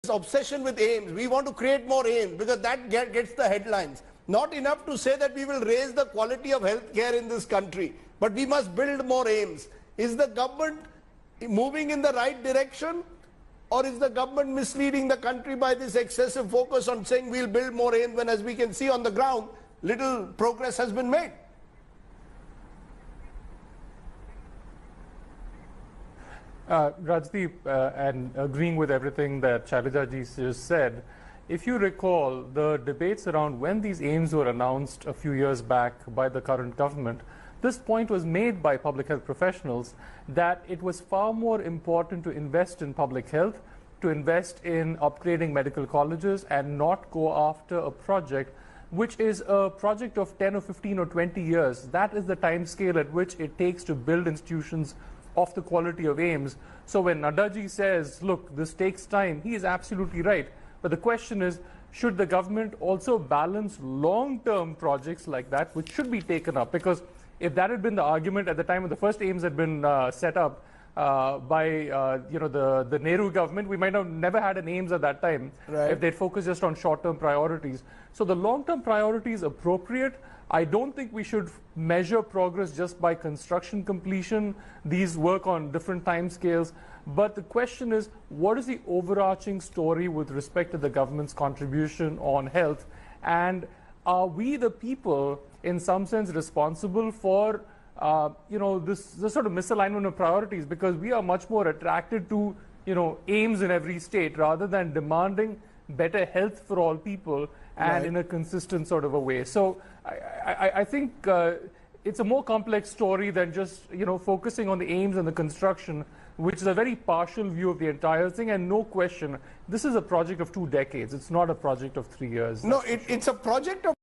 obsession with aims. We want to create more aims because that gets the headlines. Not enough to say that we will raise the quality of healthcare in this country, but we must build more aims. Is the government moving in the right direction, or is the government misleading the country by this excessive focus on saying we'll build more aims when, as we can see on the ground, little progress has been made? Rajdeep, and agreeing with everything that Shailaja ji just said, if you recall the debates around when these aims were announced a few years back by the current government, this point was made by public health professionals that it was far more important to invest in public health, to invest in upgrading medical colleges, and not go after a project which is a project of 10 or 15 or 20 years. That is the time scale at which it takes to build institutions of the quality of aims. So when Naddaji says, look, this takes time, he is absolutely right. But the question is, should the government also balance long-term projects like that, which should be taken up? Because if that had been the argument at the time when the first aims had been set up by the Nehru government, we might have never had an aims at that time, right, if they'd focused just on short-term priorities. So the long-term priority is appropriate. I don't think we should measure progress just by construction completion. These work on different time scales. But the question is, what is the overarching story with respect to the government's contribution on health? And are we, the people, in some sense responsible for this sort of misalignment of priorities? Because we are much more attracted to aims in every state rather than demanding better health for all people and right, in a consistent sort of a way. So I think it's a more complex story than just focusing on the aims and the construction, which is a very partial view of the entire thing. And no question, this is a project of 2 decades. It's not a project of 3 years. No, it's a project of